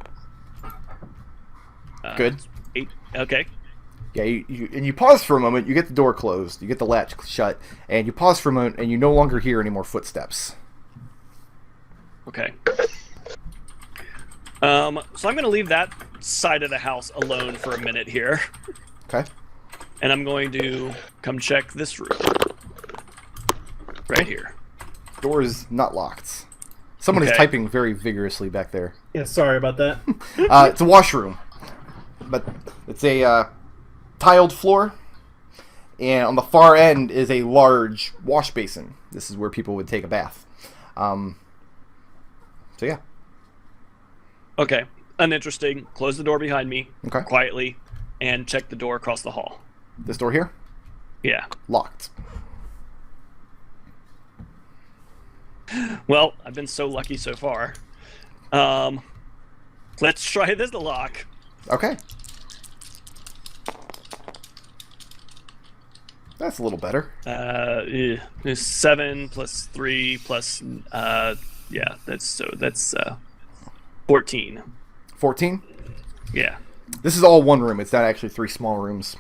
Good. 8. Okay. Yeah, you pause for a moment, you get the door closed, you get the latch shut, and you pause for a moment, and you no longer hear any more footsteps. Okay. So I'm going to leave that side of the house alone for a minute here. Okay. And I'm going to come check this room. Right here. Door is not locked. Someone is Okay. typing very vigorously back there. Yeah, sorry about that. It's a washroom. But it's a tiled floor. And on the far end is a large wash basin. This is where people would take a bath. So yeah. Okay. Uninteresting. Close the door behind me. Okay. Quietly. And check the door across the hall. This door here? Yeah. Locked. Well, I've been so lucky so far. Let's try this lock. Okay. That's a little better. 7 plus 3 plus yeah, that's 14. 14? Yeah. This is all one room. It's not actually 3 small rooms.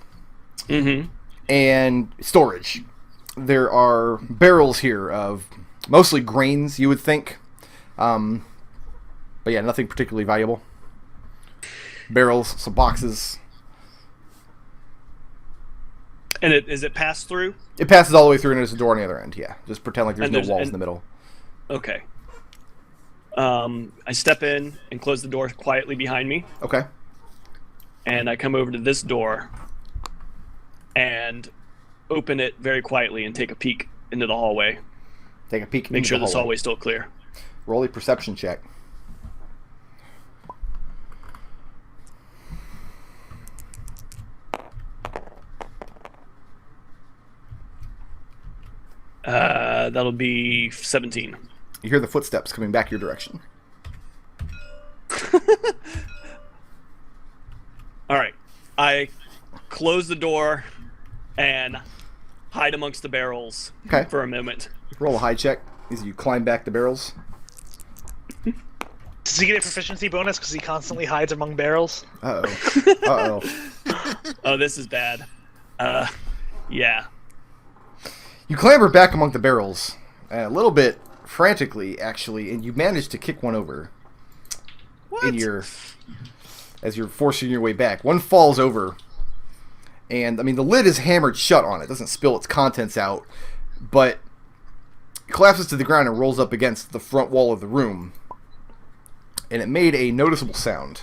Mm-hmm. And storage. There are barrels here of mostly grains, you would think. But yeah, nothing particularly valuable. Barrels, some boxes. And is it passed through? It passes all the way through and there's a door on the other end, yeah. Just pretend like there's no walls in the middle. Okay. I step in and close the door quietly behind me. Okay. And I come over to this door and open it very quietly and take a peek into the hallway. Take a peek. Make into sure the this hallway's still clear. Roll a perception check. That'll be 17. You hear the footsteps coming back your direction. All right. I close the door and hide amongst the barrels Okay. for a moment. Roll a hide check as you climb back the barrels. Does he get a proficiency bonus because he constantly hides among barrels? Uh-oh. Uh-oh. Oh, this is bad. Yeah. You clamber back among the barrels, a little bit frantically, actually, and you manage to kick one over. What? As you're forcing your way back. One falls over, and, I mean, the lid is hammered shut on it. It doesn't spill its contents out, but it collapses to the ground and rolls up against the front wall of the room, and it made a noticeable sound.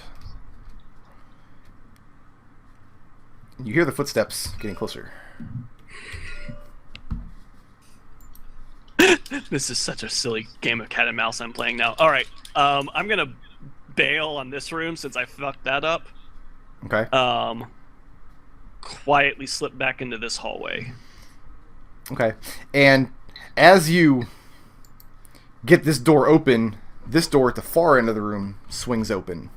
You hear the footsteps getting closer. This is such a silly game of cat and mouse I'm playing now. All right. I'm going to bail on this room since I fucked that up. Okay. Quietly slip back into this hallway. Okay. And as you get this door open, this door at the far end of the room swings open.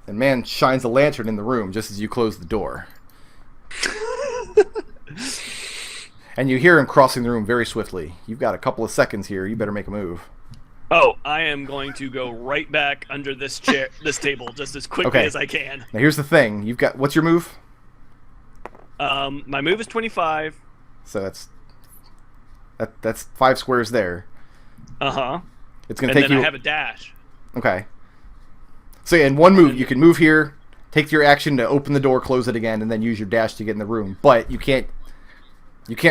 And man shines a lantern in the room just as you close the door. And you hear him crossing the room very swiftly. You've got a couple of seconds here. You better make a move. Oh, I am going to go right back under this chair, this table, just as quickly as I can. Now here's the thing. You've got, what's your move? My move is 25. So that's 5 squares there. Uh-huh. It's gonna And take then you. I have a dash. Okay. So in one move, you can move here, take your action to open the door, close it again, and then use your dash to get in the room. But you can't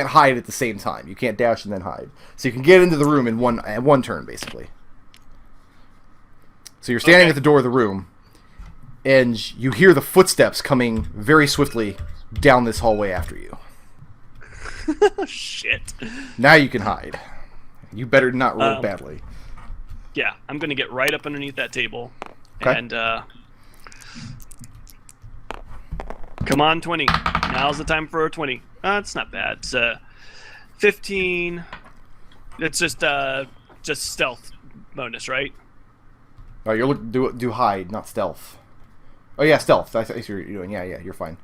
hide at the same time. You can't dash and then hide. So you can get into the room in one turn, basically. So you're standing at the door of the room, and you hear the footsteps coming very swiftly down this hallway after you. Shit. Now you can hide. You better not roll badly. Yeah, I'm going to get right up underneath that table. Okay. And, come on, 20. Now's the time for a 20. It's not bad. It's 15. It's just stealth bonus, right? Oh, you're do hide, not stealth. Oh yeah, stealth. I see what you're doing. Yeah, you're fine.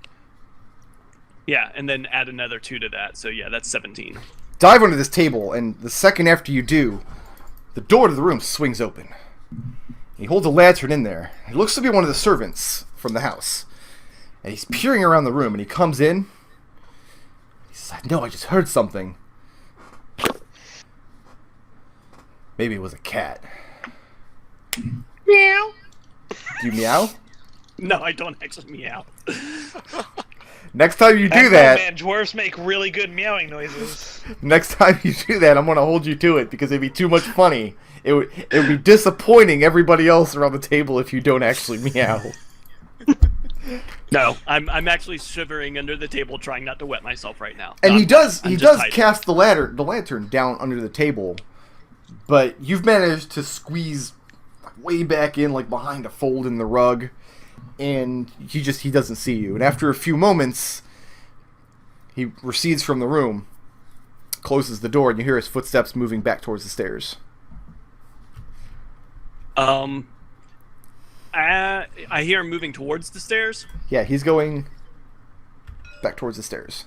Yeah, and then add another 2 to that. So yeah, that's 17. Dive under this table, and the second after you do, the door to the room swings open. He holds a lantern in there. He looks to be one of the servants from the house. And he's peering around the room, and he comes in. He says, "No, I just heard something. Maybe it was a cat." Meow. Do you meow? No, I don't actually meow. Next time you do Oh, that, man, dwarves make really good meowing noises. next time you do that, I'm going to hold you to it because it'd be too much funny. It would be disappointing everybody else around the table if you don't actually meow. No, I'm actually shivering under the table, trying not to wet myself right now. And No, he does I'm just hiding. cast the lantern down under the table, but you've managed to squeeze way back in, like behind a fold in the rug, and he doesn't see you. And after a few moments, he recedes from the room, closes the door, and you hear his footsteps moving back towards the stairs. I hear him moving towards the stairs. Yeah, he's going back towards the stairs.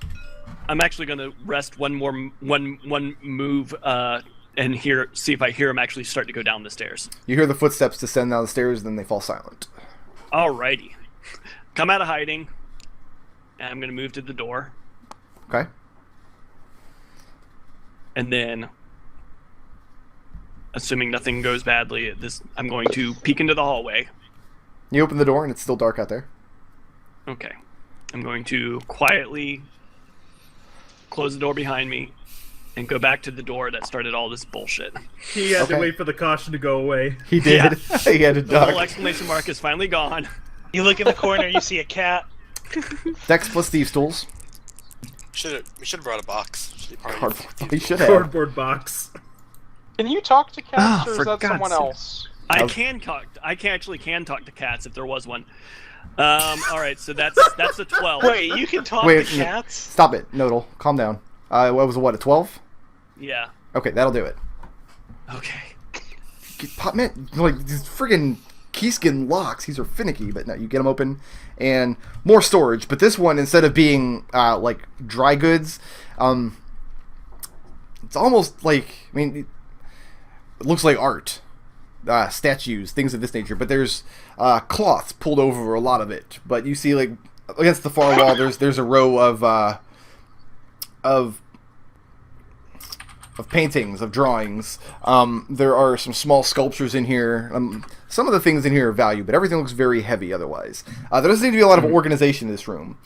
I'm actually going to rest one move and see if I hear him actually start to go down the stairs. You hear the footsteps descend down the stairs, then they fall silent. Alrighty. Come out of hiding. And I'm going to move to the door. Okay. And then, assuming nothing goes badly, I'm going to peek into the hallway. You open the door, and it's still dark out there. Okay. I'm going to quietly close the door behind me and go back to the door that started all this bullshit. He had Okay. to wait for the caution to go away. He did. Yeah. He had a The whole duck. exclamation mark is finally gone. You look in the corner, you see a cat. Dex plus thieves tools. We should have brought a box. Should be part of Cardboard. He should have. Cardboard box. Can you talk to cats, or for is that God's someone sake. else? I can talk to cats if there was one. All right, so that's a 12. Wait, you can talk Wait, to cats? Stop it, Nodal. Calm down. What was it, a 12? Yeah. Okay, that'll do it. Okay. Pop, man, like, these friggin' Qisca locks, these are finicky, but no, you get them open, and more storage, but this one, instead of being, like, dry goods, it's almost like, I mean, it looks like art. Statues, things of this nature, but there's cloths pulled over a lot of it. But you see, like, against the far wall, there's a row of paintings, of drawings. There are some small sculptures in here. Some of the things in here are value, but everything looks very heavy otherwise. There doesn't seem to be a lot of organization in this room.